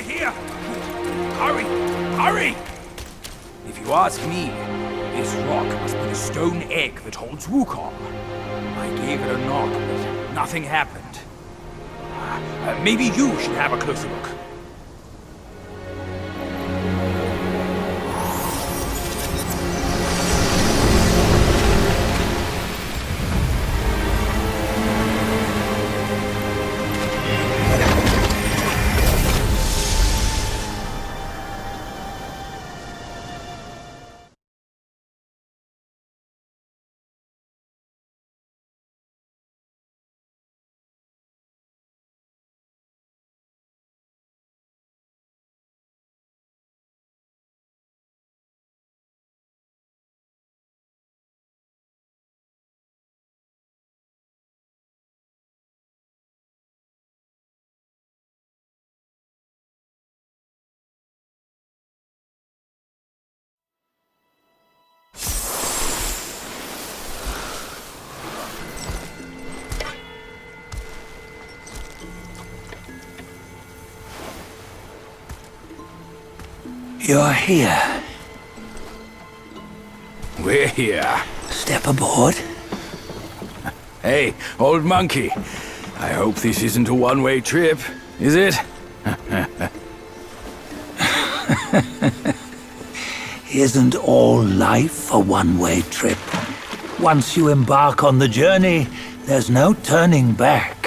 Over here! Hurry! Hurry! If you ask me, this rock must be the stone egg that holds Wukong. I gave it a knock, but nothing happened. Maybe you should have a closer look. You're here. We're here. Step aboard. Hey, old monkey. I hope this isn't a one-way trip, is it? Isn't all life a one-way trip? Once you embark on the journey, there's no turning back.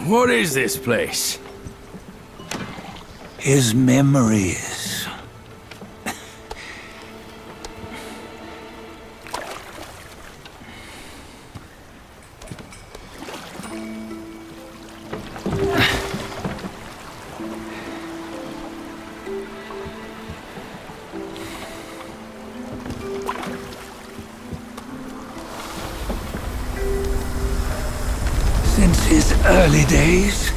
What is this place? His memories. Since his early days,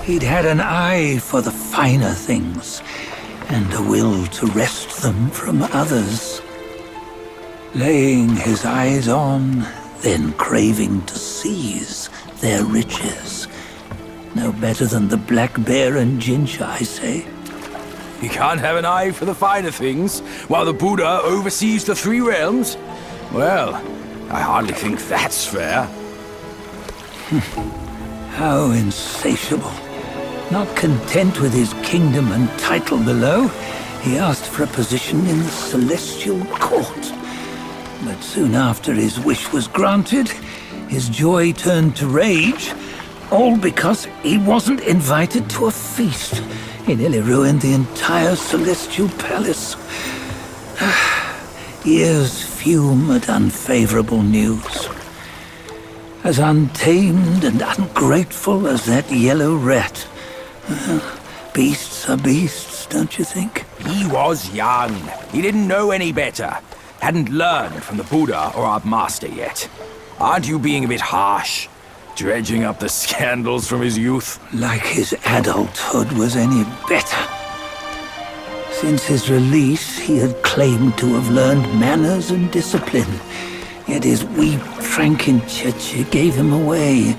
he'd had an eye for the finer things, and a will to wrest them from others. Laying his eyes on, then craving to seize their riches. No better than the black bear and Jinja, I say. You can't have an eye for the finer things, while the Buddha oversees the three realms? Well, I hardly think that's fair. How insatiable. Not content with his kingdom and title below, he asked for a position in the celestial court. But soon after his wish was granted, his joy turned to rage, all because he wasn't invited to a feast. He nearly ruined the entire celestial palace. Ears fume at unfavorable news. As untamed and ungrateful as that yellow rat. Beasts are beasts, don't you think? He was young. He didn't know any better. Hadn't learned from the Buddha or our master yet. Aren't you being a bit harsh? Dredging up the scandals from his youth? Like his adulthood was any better. Since his release, he had claimed to have learned manners and discipline. Yet his weak Frankenchurch gave him away.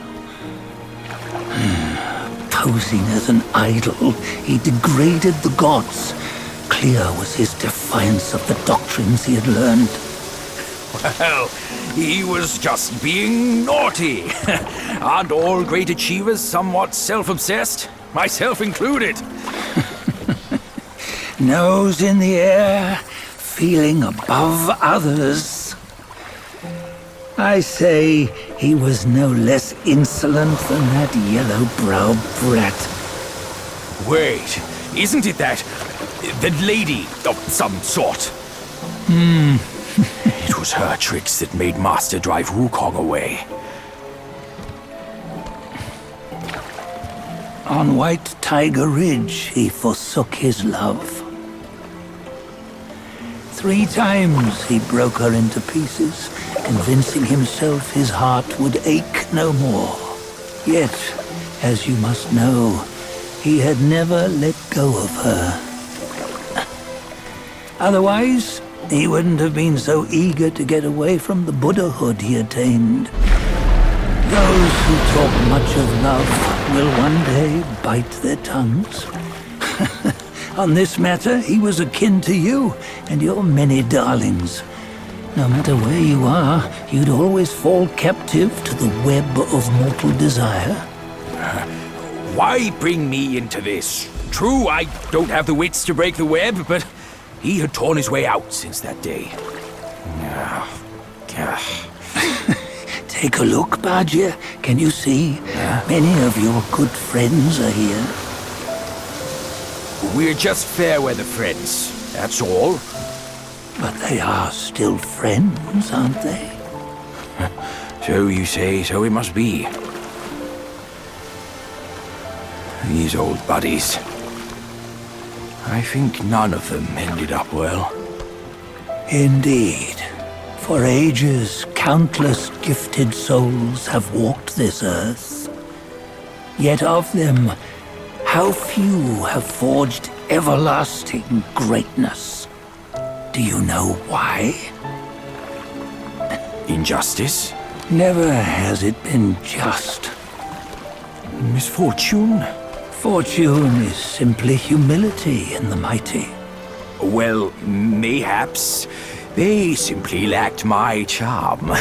Posing as an idol, he degraded the gods. Clear was his defiance of the doctrines he had learned. Well, he was just being naughty. Aren't all great achievers somewhat self-obsessed? Myself included. Nose in the air, feeling above others. I say he was no less insolent than that yellow-browed brat. Wait, isn't it that lady of some sort? It was her tricks that made Master drive Wukong away. On White Tiger Ridge, he forsook his love. 3 times he broke her into pieces, convincing himself his heart would ache no more. Yet, as you must know, he had never let go of her. Otherwise, he wouldn't have been so eager to get away from the Buddhahood he attained. Those who talk much of love will one day bite their tongues. On this matter, he was akin to you and your many darlings. No matter where you are, you'd always fall captive to the web of mortal desire. Why bring me into this? True, I don't have the wits to break the web, but he had torn his way out since that day. Take a look, Badger. Can you see? Many of your good friends are here. We're just fair weather friends, that's all. But they are still friends, aren't they? So you say, so it must be. These old buddies. I think none of them ended up well. Indeed. For ages, countless gifted souls have walked this earth. Yet of them, how few have forged everlasting greatness? Do you know why? Injustice? Never has it been just. Misfortune? Fortune is simply humility in the mighty. Well, mayhaps they simply lacked my charm.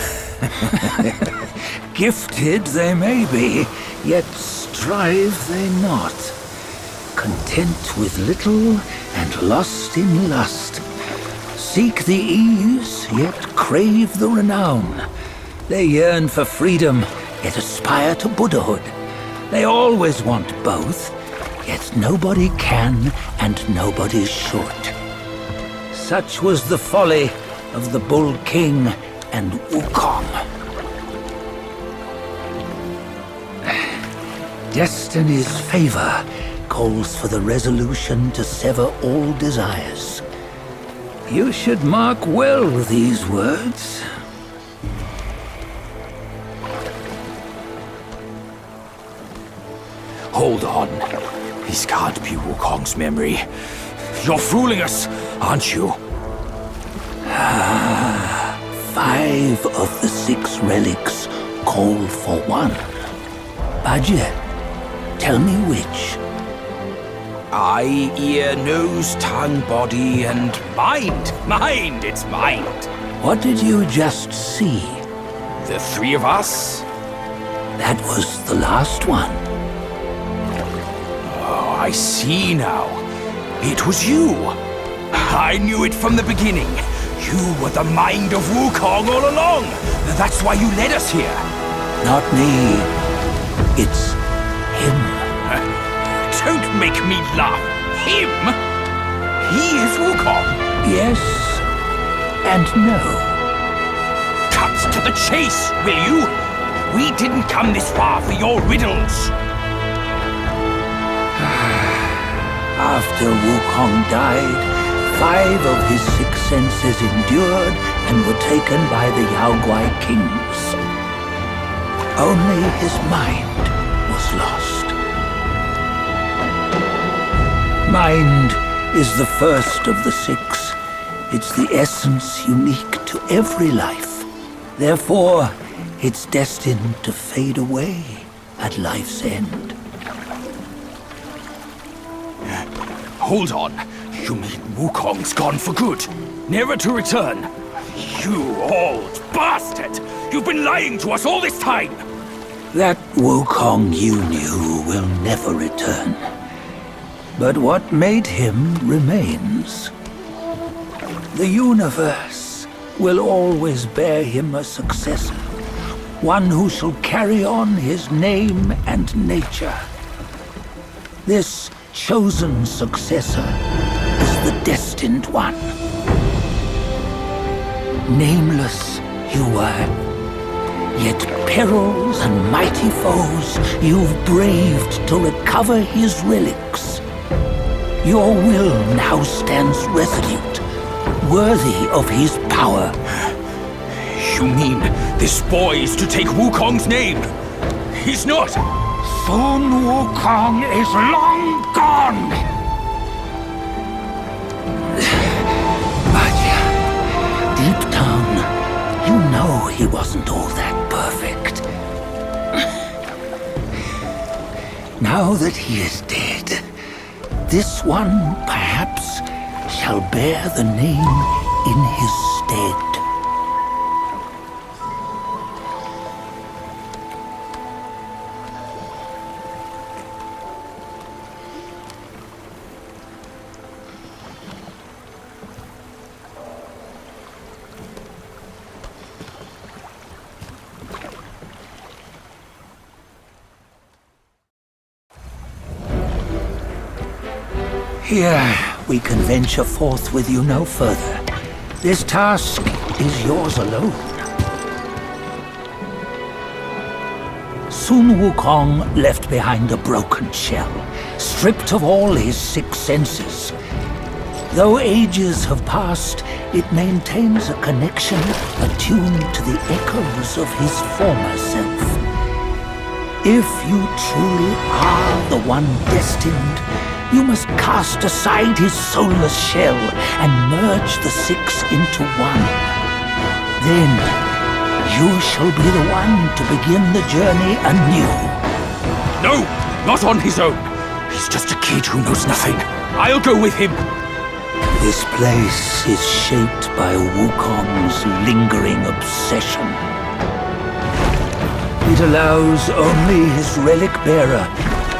Gifted they may be, yet strive they not. Content with little and lost in lust. Seek the ease, yet crave the renown. They yearn for freedom, yet aspire to Buddhahood. They always want both, yet nobody can and nobody should. Such was the folly of the Bull King and Wukong. Destiny's favor calls for the resolution to sever all desires. You should mark well these words. Hold on. This can't be Wukong's memory. You're fooling us, aren't you? 5 of the 6 relics call for one. Badger, tell me which. Eye, ear, nose, tongue, body, and mind. Mind, it's mind. What did you just see? The 3 of us? That was the last one. Oh, I see now. It was you. I knew it from the beginning. You were the mind of Wukong all along. That's why you led us here. Not me. It's him. Don't make me laugh. Him? He is Wukong. Yes and no. Cut to the chase, will you? We didn't come this far for your riddles. After Wukong died, 5 of his 6 senses endured and were taken by the Yaoguai kings. Only his mind was lost. Mind is the first of the 6. It's the essence unique to every life. Therefore, it's destined to fade away at life's end. Hold on. You mean Wukong's gone for good? Never to return? You old bastard! You've been lying to us all this time! That Wukong you knew will never return. But what made him remains. The universe will always bear him a successor. One who shall carry on his name and nature. This chosen successor is the Destined One. Nameless you were, yet perils and mighty foes you've braved to recover his relics. Your will now stands resolute, worthy of his power. You mean this boy is to take Wukong's name? He's not! Sun Wukong is long gone! But he wasn't all that perfect. Now that he is dead, this one, perhaps, shall bear the name in his stead. Here, we can venture forth with you no further. This task is yours alone. Soon Wukong left behind a broken shell, stripped of all his 6 senses. Though ages have passed, it maintains a connection attuned to the echoes of his former self. If you truly are the one destined, you must cast aside his soulless shell and merge the 6 into one. Then, you shall be the one to begin the journey anew. No! Not on his own! He's just a kid who knows nothing. I'll go with him! This place is shaped by Wukong's lingering obsession. It allows only his relic bearer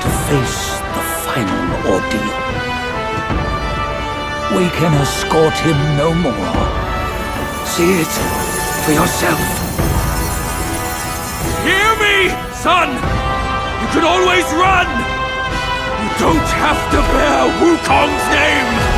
to face the final ordeal. We can escort him no more. See it for yourself. Hear me, son! You can always run! You don't have to bear Wukong's name!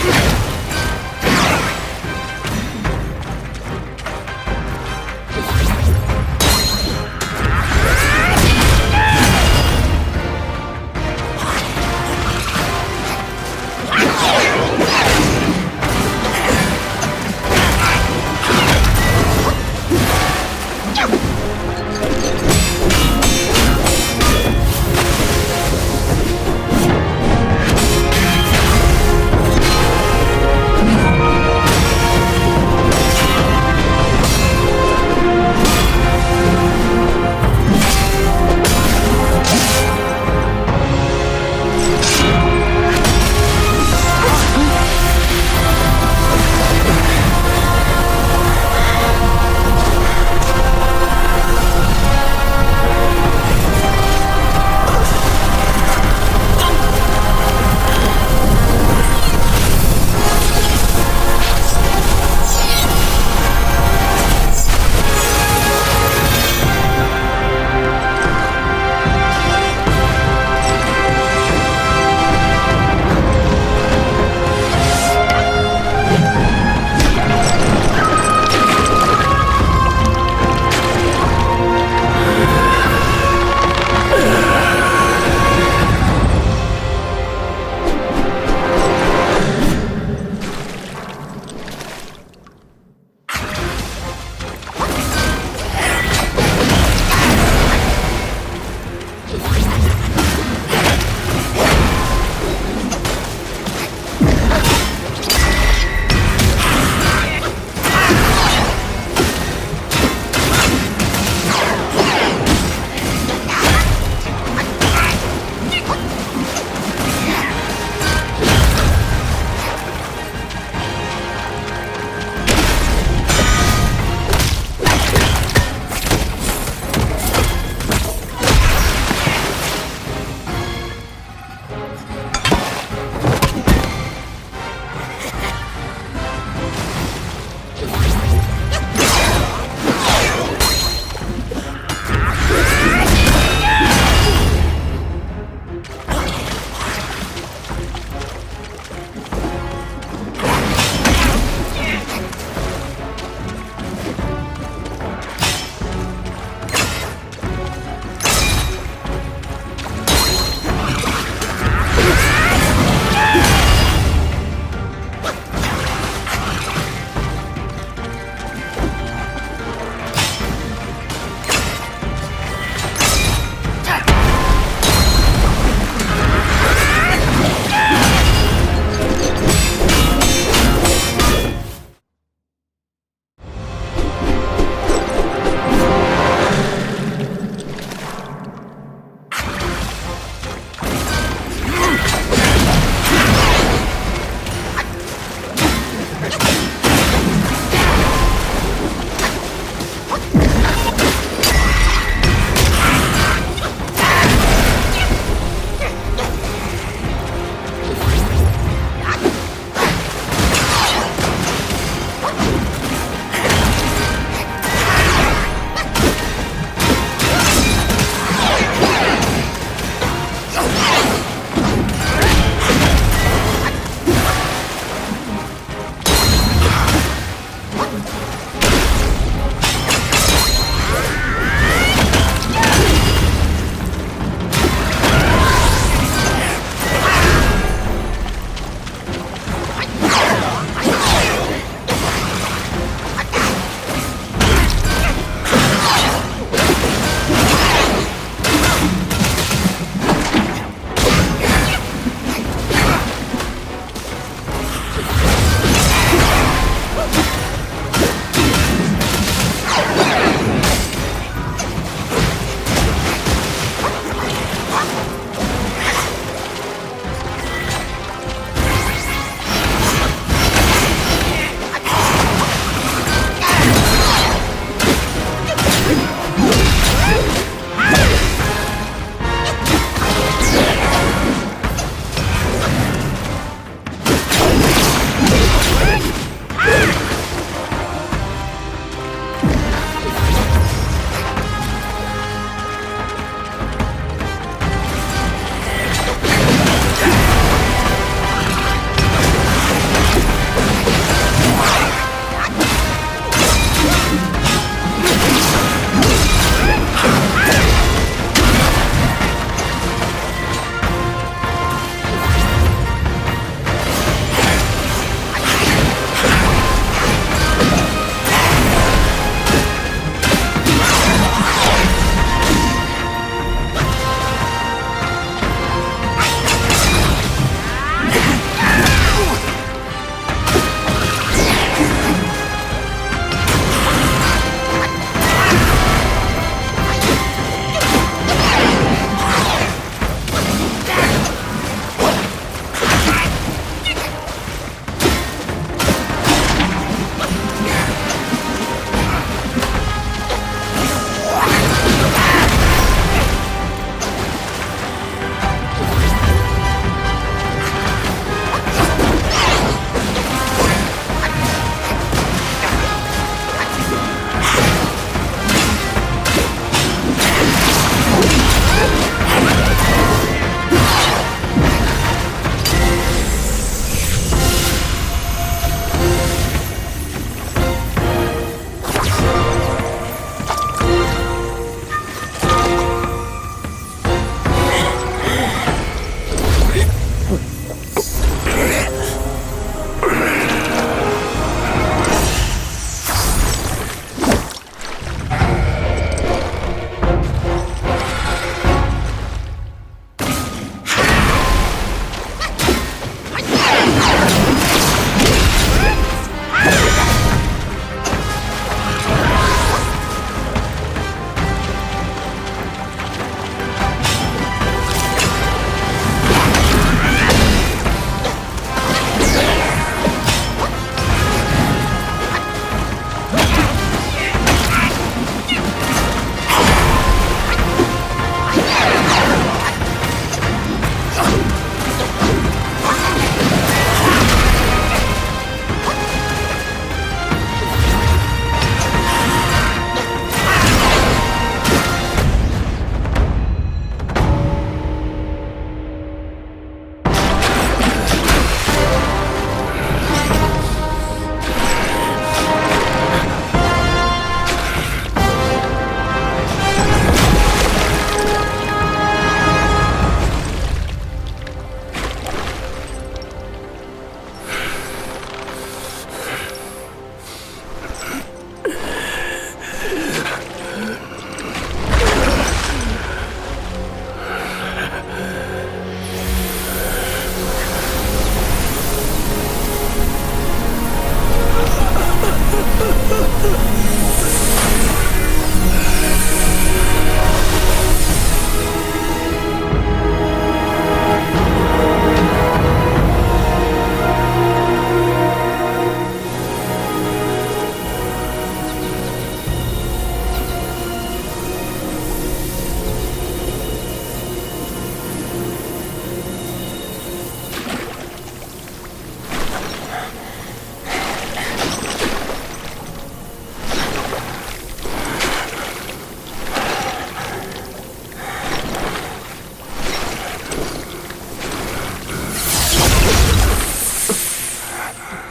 Yeah!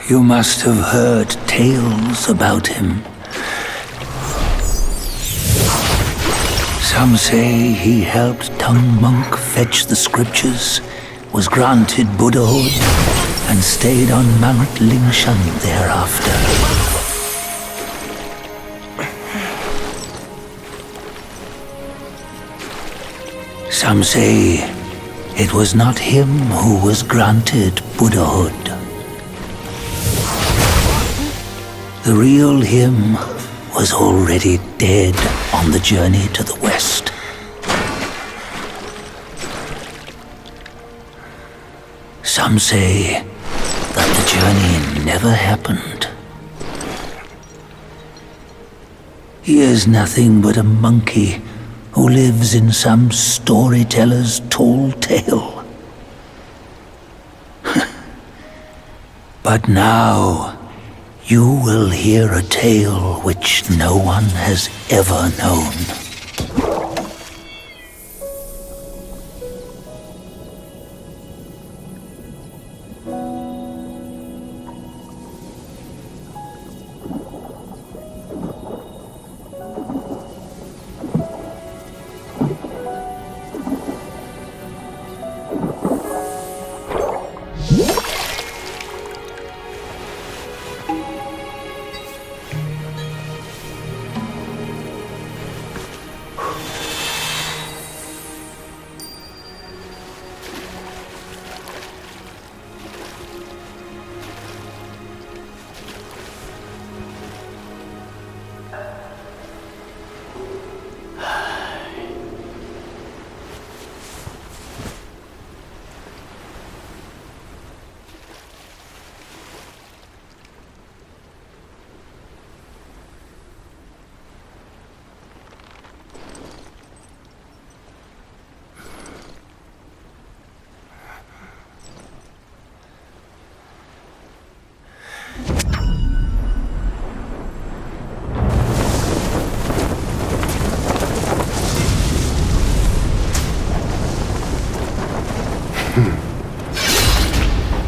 You must have heard tales about him. Some say he helped Tung Monk fetch the scriptures, was granted Buddhahood, and stayed on Mount Lingshan thereafter. Some say it was not him who was granted Buddhahood. The real him was already dead on the journey to the west. Some say that the journey never happened. He is nothing but a monkey who lives in some storyteller's tall tale. But now, you will hear a tale which no one has ever known.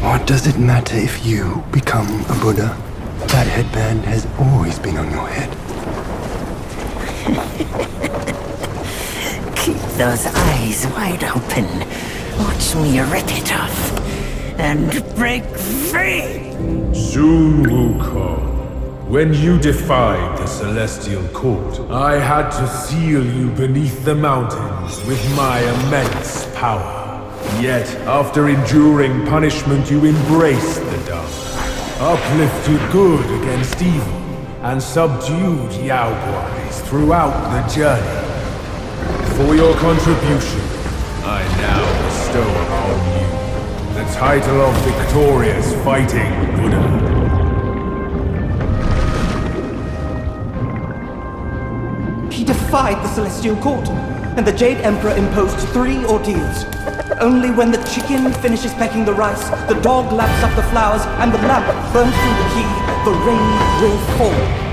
What does it matter if you become a Buddha? That headband has always been on your head. Keep those eyes wide open. Watch me rip it off and break free. Soon, Wukong. When you defied the Celestial Court, I had to seal you beneath the mountains with my immense power. Yet, after enduring punishment, you embraced the dark, uplifted good against evil, and subdued Yaoguais throughout the journey. For your contribution, I now bestow upon you the title of Victorious Fighting Buddha. He defied the Celestial Court, and the Jade Emperor imposed 3 ordeals. Only when the chicken finishes pecking the rice, the dog laps up the flowers, and the lamp burns through the key, the rain will fall.